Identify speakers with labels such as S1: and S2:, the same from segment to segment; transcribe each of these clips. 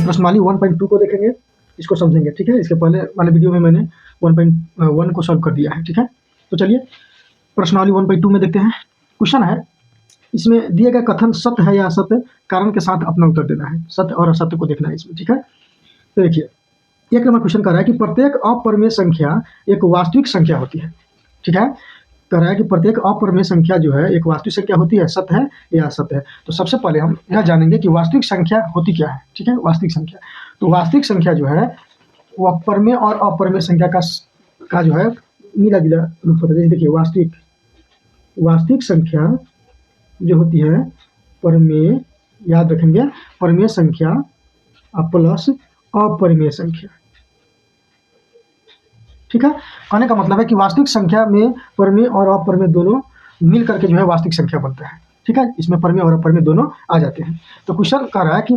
S1: प्रश्नावली 1.2 को देखेंगे, इसको समझेंगे, ठीक है। इसके पहले वाले वीडियो में मैंने 1.1 को सॉल्व कर दिया है, ठीक है। तो चलिए प्रश्नावली 1.2 में देखते हैं। क्वेश्चन है, इसमें दिए गए कथन सत्य है या असत्य, कारण के साथ अपना उत्तर देना है। सत्य और असत्य को देखना है इसमें, ठीक है। तो देखिए 1 नंबर क्वेश्चन कह रहा है कि प्रत्येक अपरिमेय संख्या एक वास्तविक संख्या होती है, ठीक है। कह रहा है कि प्रत्येक अपरिमेय संख्या जो है एक वास्तविक संख्या होती है, सत्य है या असत्य है। तो सबसे पहले हम यह जानेंगे कि वास्तविक संख्या होती क्या है, ठीक है। वास्तविक संख्या, तो वास्तविक संख्या जो है वो परिमेय और अपरिमेय संख्या का जो है मिला जुला रूप होता है। देखिए वास्तविक संख्या जो होती है परिमेय, याद रखेंगे, परिमेय संख्या प्लस अपरिमेय संख्या, ठीक है। कहने का मतलब है कि वास्तविक संख्या में परिमेय और अपरिमेय दोनों मिल करके जो है वास्तविक संख्या बनता है, ठीक है। इसमें परिमेय और अपरिमेय दोनों आ जाते हैं। तो क्वेश्चन कह रहा है कि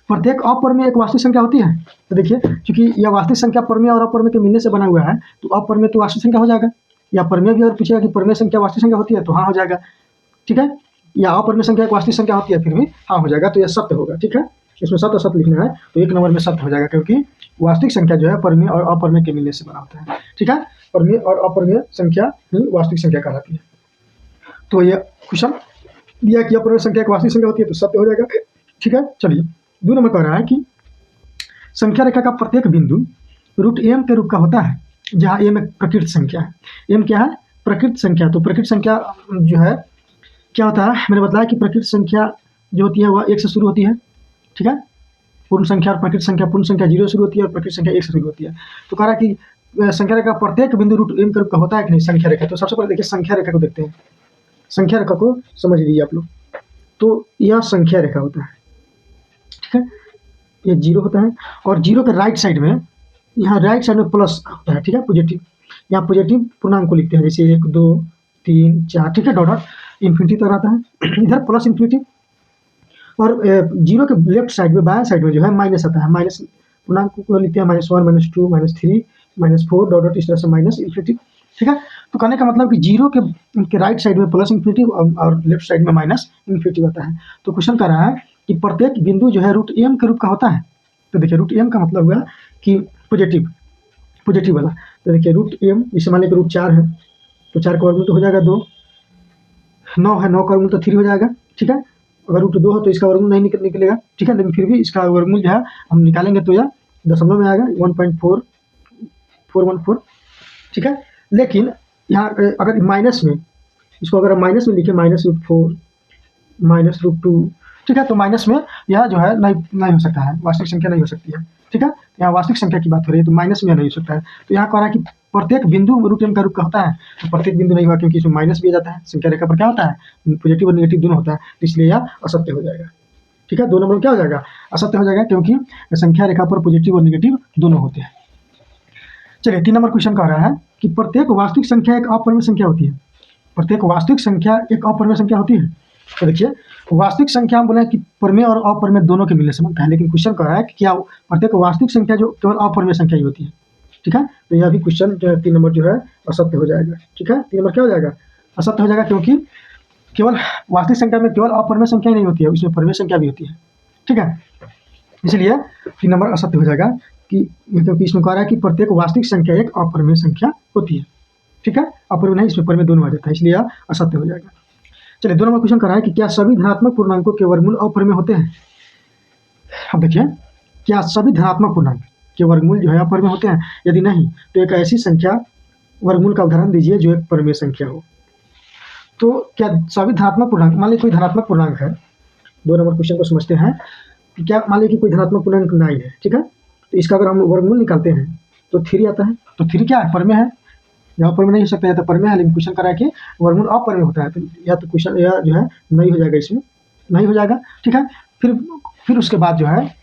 S1: प्रत्येक अपरिमेय एक वास्तविक संख्या होती है। तो देखिए क्योंकि यह वास्तविक संख्या परिमेय और अपरिमेय के मिलने से बना हुआ है, तो अपरिमेय तो वास्तविक संख्या हो जाएगा। या परिमेय भी अगर पूछेगा कि परिमेय संख्या वास्तविक संख्या होती है, तो हाँ हो जाएगा, ठीक है। या अपरिमेय संख्या एक वास्तविक संख्या होती है, फिर भी हाँ हो जाएगा। तो यह सत्य होगा, ठीक है। इसमें सत्य असत्य लिखना है, तो 1 नंबर में सत्य हो जाएगा, क्योंकि वास्तविक संख्या जो है परिमेय और अपरिमेय के मिलने से बना होता है, ठीक है। परिमेय और अपरिमेय संख्या ही वास्तविक संख्या कहलाती है। तो ये क्वेश्चन दिया कि अपरिमेय संख्या एक वास्तविक संख्या होती है, तो सत्य हो जाएगा, ठीक है। चलिए 2 नंबर कह रहा है कि संख्या रेखा का प्रत्येक बिंदु √m के रूप का होता है, जहाँ m एक प्रकृत संख्या है। m क्या है? प्रकृत संख्या। तो प्रकृत संख्या जो है क्या होता है, मैंने बताया कि प्रकृत संख्या जो होती है वह 1 से शुरू होती है, ठीक है। पूर्ण संख्या और प्रकृत संख्या, पूर्ण संख्या 0 से शुरू होती है और प्रकृत संख्या 1 से शुरू होती है। तो कह रहा है कि संख्या रेखा प्रत्येक बिंदु √m के रूप का होता है कि नहीं, संख्या रेखा। तो सबसे पहले देखिए संख्या रेखा को देखते हैं। संख्या रेखा को समझ लीजिए आप लोग। तो यह संख्या रेखा होता है, ठीक है। ये 0 होता है और 0 के राइट साइड में, यहाँ राइट साइड में प्लस होता है, ठीक है, पॉजिटिव। यहाँ पॉजिटिव पूर्णांक को लिखते हैं, जैसे 1 2 3 4, ठीक है, डॉट डॉट इन्फिनिटी तक आता है। इधर प्लस इन्फिनिटी, और 0 के लेफ्ट साइड में, बाएं साइड में जो है माइनस आता है। माइनस पूर्णांक को लिखते हैं -1 -2 -3 -4 डॉट डॉट, इस तरह से माइनस इन्फिनिटी, ठीक है। तो कहने का मतलब कि 0 के राइट साइड में प्लस इन्फिनिटी और लेफ्ट साइड में माइनस इन्फिनिटी होता है। तो क्वेश्चन कर रहा है कि प्रत्येक बिंदु जो है √m के रूप का होता है। तो देखिए √m का मतलब हुआ कि पॉजिटिव वाला। तो देखिए √m, जैसे मान लीजिए √4 है, तो 4 का वर्गमूल तो हो जाएगा 2, 9 है, 9 का वर्गमूल तो 3 हो जाएगा, ठीक है। अगर √2 है तो इसका वर्गमूल नहीं निकलेगा, ठीक है, लेकिन फिर भी इसका वर्गमूल जो है हम निकालेंगे तो यह दशमलव में आएगा, 1.4414, ठीक है। लेकिन यहाँ अगर माइनस में, इसको अगर हम माइनस में लिखें, -√4 -√2, ठीक है, तो माइनस में यह जो है नहीं हो सकता है, वास्तविक संख्या नहीं हो सकती है, ठीक है। यहाँ वास्तविक संख्या की बात हो रही है, तो माइनस में नहीं हो सकता है। तो यहाँ कह रहा है कि प्रत्येक बिंदु √m का रूप का होता है। तो प्रत्येक बिंदु नहीं हुआ, क्योंकि इसमें माइनस भी आ जाता है। संख्या रेखा पर क्या होता है, पॉजिटिव और नेगेटिव दोनों होता है, तो इसलिए यह असत्य हो जाएगा, ठीक है। 2 नंबर क्या हो जाएगा, असत्य हो जाएगा, क्योंकि संख्या रेखा पर पॉजिटिव और नेगेटिव दोनों होते हैं। चलिए 3 नंबर क्वेश्चन कह रहा है कि प्रत्येक वास्तविक संख्या एक अपरिमेय संख्या होती है। प्रत्येक वास्तविक संख्या एक अपरिमेय संख्या होती है। तो देखिए वास्तविक संख्या हम बोले कि परिमेय और अपरिमेय दोनों के मिलने से बनता है, लेकिन क्वेश्चन कह रहा है कि क्या प्रत्येक वास्तविक संख्या जो केवल अपरिमेय संख्या ही होती है, ठीक है। तो यह भी क्वेश्चन जो है 3 नंबर जो है असत्य हो जाएगा, ठीक है। 3 नंबर क्या हो जाएगा, असत्य हो जाएगा, क्योंकि केवल वास्तविक संख्या में केवल अपरिमेय संख्या ही नहीं होती है, उसमें परिमेय संख्या भी होती है, ठीक है। इसलिए 3 नंबर असत्य हो जाएगा, कि क्योंकि इसमें कह रहा है कि प्रत्येक वास्तविक संख्या एक अपरिमेय संख्या होती है, ठीक है। अपरिमेय नहीं, इसमें परिमेय दोनों आ जाता है, इसलिए यह असत्य हो जाएगा। चलिए 2 नंबर क्वेश्चन कर रहा है कि क्या सभी धनात्मक पूर्णांकों के वर्गमूल अपरिमेय होते हैं। अब देखिए, क्या सभी धनात्मक पूर्णांक के वर्गमूल जो है अपरिमेय होते हैं। यदि नहीं, तो एक ऐसी संख्या वर्गमूल का उदाहरण दीजिए जो एक परिमेय संख्या हो। तो क्या सभी धनात्मक पूर्णांक, मान लीजिए कोई धनात्मक पूर्णांक है, 2 नंबर क्वेश्चन को समझते हैं कि क्या मान लीजिए कि कोई धनात्मक पूर्णांक 9 है, ठीक है। तो इसका अगर हम वर्गमूल निकालते हैं तो 3 आता है। तो 3 क्या है, परिमेय है। यहाँ पर नहीं हो सकता है, तो परिमेय है, लेकिन क्वेश्चन करा है कि वर्गमूल अपरिमेय होता है। तो या तो क्वेश्चन यह जो है नहीं हो जाएगा, इसमें नहीं हो जाएगा, ठीक है। फिर उसके बाद जो है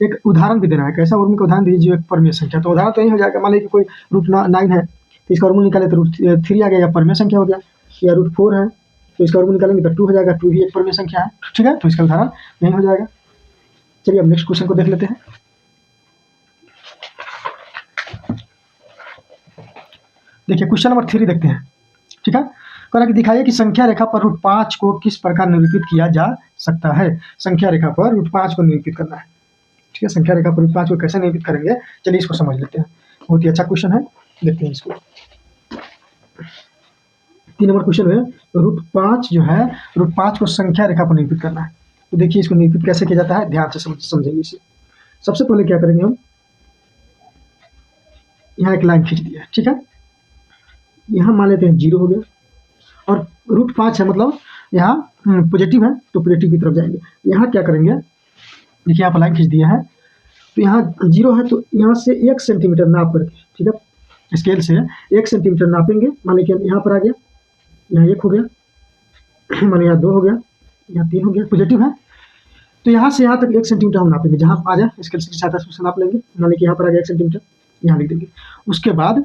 S1: एक उदाहरण भी देना है, कैसा वर्गमूल का उदाहरण दीजिए जो एक परिमेय संख्या। तो उदाहरण तो नहीं हो जाएगा, मान लीजिए कोई √9 है, तो इसका वर्गमूल निकाले तो √3 आ गया, या परिमेय संख्या हो गया। या √4 है, तो इसका वर्गमूल निकालेंगे तो 2 हो जाएगा, 2 भी एक परिमेय संख्या है, ठीक है। तो इसका उदाहरण नहीं हो जाएगा। चलिए अब नेक्स्ट क्वेश्चन को देख लेते हैं। देखिए क्वेश्चन नंबर 3 देखते हैं, ठीक है। कह रहा कि दिखाइए कि संख्या रेखा पर √5 को किस प्रकार निरूपित किया जा सकता है। संख्या रेखा पर √5 को निरूपित करना है। ठीक है, संख्या रेखा पर रूट 5 को कैसे निरूपित करेंगे, चलिए इसको समझ लेते हैं। बहुत ही अच्छा क्वेश्चन है, देखते हैं इसको। 3 नंबर क्वेश्चन है, रूट 5 जो है, रूट 5 को संख्या रेखा पर निरूपित करना है। तो देखिए इसको निरूपित कैसे किया जाता है, ध्यान से समझेंगे इसे। सबसे पहले क्या करेंगे हम, यहाँ एक लाइन खींच दिया, ठीक है, यहाँ मान लेते हैं 0 हो गया, और रूट 5 है मतलब यहाँ पॉजिटिव है तो पॉजिटिव की तरफ जाएंगे। यहाँ क्या करेंगे, देखिए यहाँ पर लाइन खींच दिया है, तो यहाँ 0 है तो यहाँ से 1 सेंटीमीटर नाप करके, ठीक है, स्केल से 1 सेंटीमीटर नापेंगे। मान लीजिए यहाँ पर आ गया, यहाँ 1 हो गया, मान यहाँ 2 हो गया, यहाँ 3 हो गया, पॉजिटिव है तो यहाँ से यहाँ तक 1 सेंटीमीटर हम नापेंगे। जहाँ आ जाए स्केल की सहायता से नाप लेंगे। मान लीजिए यहाँ पर आ गया 1 सेंटीमीटर, यहाँ लिख देंगे। उसके बाद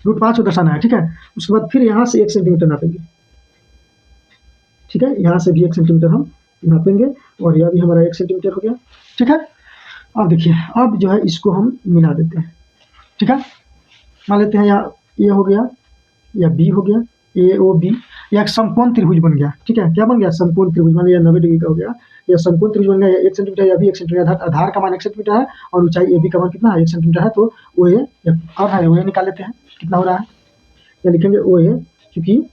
S1: रूट 5 को दर्शाना है, ठीक है। उसके बाद फिर यहाँ से 1 सेंटीमीटर नापेंगे, ठीक है, यहाँ से भी 1 सेंटीमीटर हम नापेंगे, और यह भी हमारा 1 सेंटीमीटर हो गया, ठीक है। अब देखिए, अब जो है इसको हम मिला देते हैं, ठीक है। मान लेते हैं यहाँ ए हो गया या बी हो गया, ए ओ बी, या एक समकोण त्रिभुज बन गया, ठीक है। क्या बन गया, समकोण त्रिभुज। मान लिया 90 डिग्री का हो गया, या समकोण त्रिभुज बन गया, या 1 सेंटीमीटर या भी 1 सेंटीमीटर। आधार का मान 1 सेंटीमीटर है और ऊंचाई ए बी का मान कितना है, 1 सेंटीमीटर है। तो ओ ए और है, ओ ए निकाल लेते हैं कितना हो रहा है, या लिखेंगे ओ ए, क्योंकि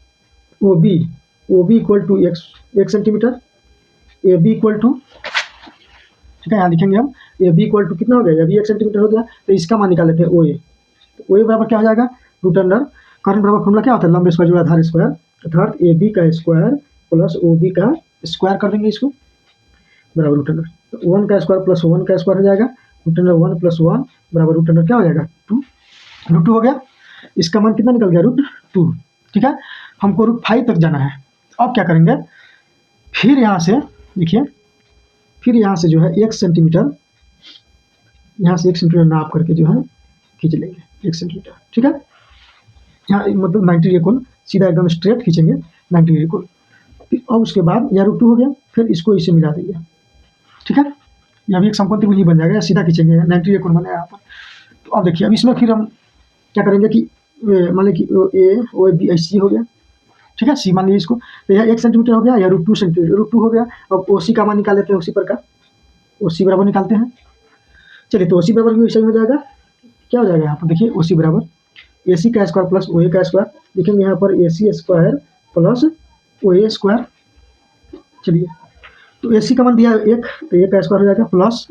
S1: O B equal to 1 centimetre, A B equal to, ठीक है, यहाँ लिखेंगे हम ए बी इक्वल टू कितना हो गया, या भी 1 सेंटीमीटर हो गया, तो इसका मान निकाल लेते हैं ओ ए। तो ओ ए बराबर क्या हो जाएगा, रूट अंडर कर्ण बराबर फॉर्मूला क्या होता है, लंब स्क्वायर जोड़ा आधार स्क्वायर, अर्थात ए बी का स्क्वायर प्लस ओ बी का स्क्वायर कर देंगे इसको, बराबर रूट अंडर। तो 1 का स्क्वायर प्लस 1 का स्क्वायर हो जाएगा, रूट अंडर 1 प्लस 1 बराबर रूट अंडर क्या हो जाएगा 2, रूट 2 हो गया। इसका मान कितना निकल गया, रूट 2, ठीक है। हमको रूट 5 तक जाना है। अब क्या करेंगे, फिर यहाँ से देखिए, फिर यहाँ से जो है 1 सेंटीमीटर, यहाँ से 1 सेंटीमीटर नाप करके जो है खींच लेंगे 1 सेंटीमीटर, ठीक है। यहाँ मतलब 90 डिग्री कोण सीधा एकदम स्ट्रेट खींचेंगे 90 डिग्री कोण। फिर अब उसके बाद यह रूट 2 हो गया, फिर इसको इसे मिला देंगे, ठीक है। यह भी एक समकोण त्रिभुज बन जाएगा, सीधा खींचेंगे 90 डिग्री कोण बनेगा यहाँ पर। तो अब देखिए, अब इसमें फिर हम क्या करेंगे कि मान लीजिए कि ए ओ बी सी हो गया, ठीक है, सी मान लीजिए इसको। तो यह 1 सेंटीमीटर हो गया, या रूट 2 सेंटीमीटर, रूट 2 हो गया। अब ओ सी का मान निकाल लेते हैं, उसी प्रकार ओ सी बराबर निकालते हैं। चलिए, तो ओ सी बराबर भी वैसा ही हो जाएगा। क्या हो जाएगा यहाँ पर देखिए, ओ सी बराबर ए सी का स्क्वायर प्लस ओ ए का स्क्वायर, लिखेंगे यहाँ पर ए सी स्क्वायर प्लस ओ ए स्क्वायर। चलिए, तो ए सी का मान दिया 1, तो ए का स्क्वायर हो जाएगा प्लस,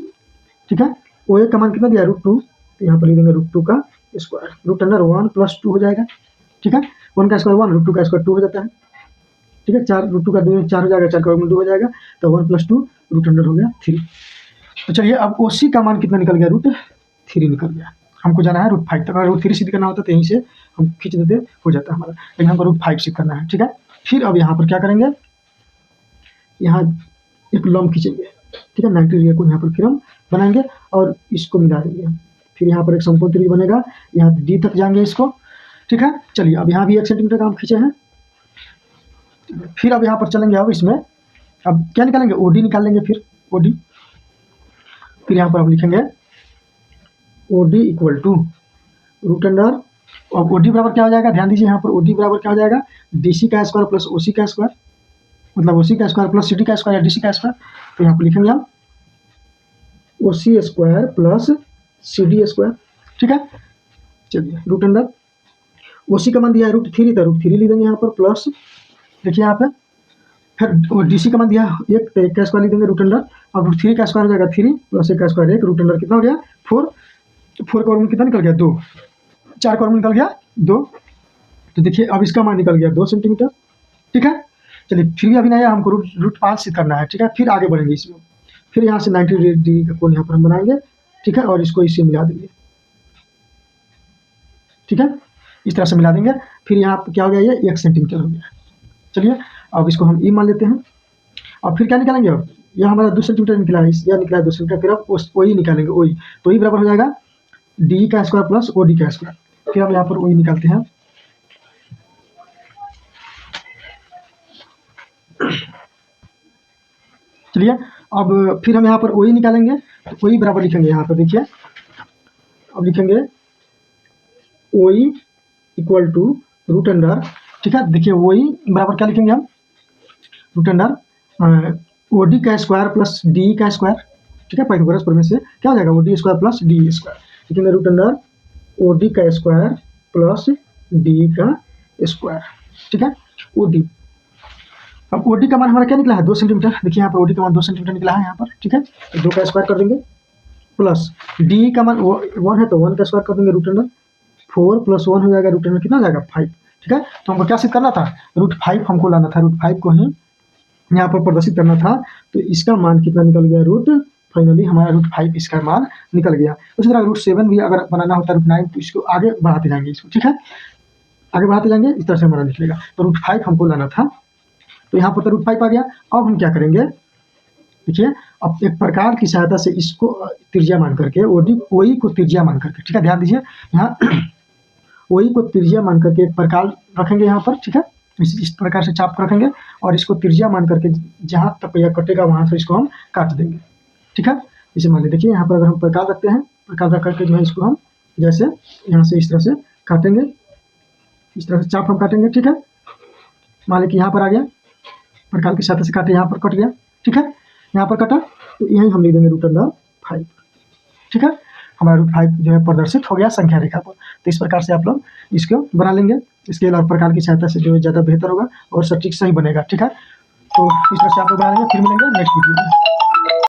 S1: ठीक है, ओ ए का मान कितना दिया, रूट 2, तो यहाँ पर लिख देंगे रूट 2 का स्क्वायर, रूट अंडर 1 प्लस 2 हो जाएगा, ठीक है। 1 का स्क्वायर 1, रूट 2 का स्क्वायर 2 हो जाता है, ठीक है। 4 रूट 2 का 2 4 हो जाएगा, 4 का वर्गमूल 2 हो जाएगा, तो 1 प्लस 2 रूट अंडर हो गया 3। तो चलिए, अब ओ सी का मान कितना निकल गया, रूट 3 निकल गया। हमको जाना है रूट 5 तक। अगर रूट 3 सिद्ध करना होता तो यहीं से हम खींच देते, हो जाता हमारा, लेकिन हमको रूट 5 सिद्ध करना है, ठीक है। फिर अब यहाँ पर क्या करेंगे, यहाँ एक लंब खींचेंगे, ठीक है, 90 डिग्री को यहाँ पर फिर हम बनाएंगे और इसको मिला देंगे। फिर यहाँ पर एक समकोण त्रिभुज बनेगा, यहाँ डी तक जाएंगे इसको, ठीक है। चलिए, अब यहाँ भी 1 सेंटीमीटर का हम खींचे हैं। फिर अब यहाँ पर चलेंगे, अब इसमें अब क्या निकालेंगे, ओ डी निकाल लेंगे, फिर ओ डी। फिर यहाँ पर हम लिखेंगे O D equal to root under, और ओ डी बराबर क्या हो जाएगा, ध्यान दीजिए, यहाँ पर ओ डी बराबर क्या हो जाएगा, डी सी का स्क्वायर प्लस ओ सी का स्क्वायर, मतलब ओ सी का स्क्वायर प्लस सी डी का स्क्वायर या डी सी का स्क्वायर। तो यहाँ पर लिखेंगे हम O C square plus C D square, ठीक है। चलिए, रूट अंडर ओ सी का मान दिया है रूट 3, तो रूट 3 लिख देंगे यहाँ पर प्लस, देखिए यहाँ पे, फिर डी सी का मान दिया 1, तो 1 का स्क्वायर लिख देंगे रूट अंडर। अब रूट 3 का स्क्वायर हो जाएगा 3 प्लस 1 का स्क्वायर 1, रूट अंडर कितना हो गया 4, 4 का वर्गमूल कितना निकल गया 2, 4 का वर्गमूल निकल गया 2। तो देखिए, अब इसका मान निकल गया 2 सेंटीमीटर, ठीक है। चलिए, फिर भी अभी नहीं है, हमको रूट 5 से करना है, ठीक है। फिर आगे बढ़ेंगे इसमें, फिर यहाँ से 90 डिग्री का कोण यहाँ पर हम बनाएंगे, ठीक है, और इसको इससे मिला देंगे, ठीक है, इस तरह से मिला देंगे। फिर यहाँ पर क्या हो गया, ये 1 सेंटीमीटर हो गया। चलिए, अब इसको हम ई मान लेते हैं। अब फिर क्या निकालेंगे, अब यह हमारा 2 सेंटीमीटर निकला है, यह निकला है 2 सेंटीमीटर। फिर अब ओ ई निकालेंगे, ओ ई, तो ई बराबर हो जाएगा डी का स्क्वायर प्लस ओ डी का स्क्वायर। फिर हम यहाँ पर ओ ई निकालते हैं। चलिए, अब फिर हम यहाँ पर ओ ई निकालेंगे, तो ओ ई बराबर लिखेंगे यहाँ पर, देखिए, अब लिखेंगे O E equal to root under, ठीक है। देखिए, ओ ई बराबर क्या लिखेंगे हम, रूट अंडर ओ डी का स्क्वायर प्लस डी का स्क्वायर, ठीक है। पाइथागोरस प्रमेय से क्या हो जाएगा, O D square plus D square, लिखेंगे रूट अंडर ओ डी का स्क्वायर प्लस डी का स्क्वायर, ठीक है। ओ डी, अब ओ डी का मान हमारा क्या निकला है 2 सेंटीमीटर, देखिए यहाँ पर ओ डी का मान 2 सेंटीमीटर निकला है यहाँ पर, ठीक है। तो 2 का स्क्वायर कर देंगे प्लस डी का मान 1 है तो 1 का स्क्वायर कर देंगे, रूट अंडर 4 प्लस 1 हो जाएगा, रूट अंडर कितना हो जाएगा 5, ठीक है। तो हमको क्या सिद्ध करना था, √5 हमको लाना था, √5 को ही यहाँ पर प्रदर्शित करना था। तो इसका मान कितना निकल गया, फाइनली हमारा √5 इसका मान निकल गया। उसी तरह √7 भी अगर बनाना होता है √9 तो इसको आगे बढ़ाते जाएंगे इसको, ठीक है, आगे बढ़ाते जाएंगे, इस तरह से हमारा निकलेगा। तो √5 हमको लाना था, तो यहाँ पर तो √5 आ गया। अब हम क्या करेंगे, देखिए अब एक प्रकार की सहायता से इसको त्रिज्या मान करके OE को त्रिज्या मान करके, ठीक है, ध्यान दीजिए यहाँ OE को त्रिज्या मान करके एक प्रकार रखेंगे यहाँ पर, ठीक है। इस प्रकार से चाप रखेंगे और इसको त्रिज्या मान करके जहाँ तक यह कटेगा वहाँ से इसको हम काट देंगे, ठीक है। इसे मान लीजिए देखिए यहाँ पर अगर हम प्रकार रखते हैं, प्रकार रख करके जो है इसको हम जैसे यहाँ से इस तरह से काटेंगे, इस तरह से चाप हम काटेंगे, ठीक है। मान लीजिए यहाँ पर आ गया, प्रकार की सहायता से काटे, यहाँ पर कट गया, ठीक है, यहाँ पर कटा, तो यहीं हम लिख देंगे √5, ठीक है। हमारा √5 जो है प्रदर्शित हो गया संख्या रेखा पर। तो इस प्रकार से आप लोग इसको बना लेंगे, स्केल और प्रकार की सहायता से जो है ज़्यादा बेहतर होगा और सटीक सही बनेगा, ठीक है। तो इस तरह से आप लोग बना लेंगे, फिर मिलेंगे नेक्स्ट वीडियो में।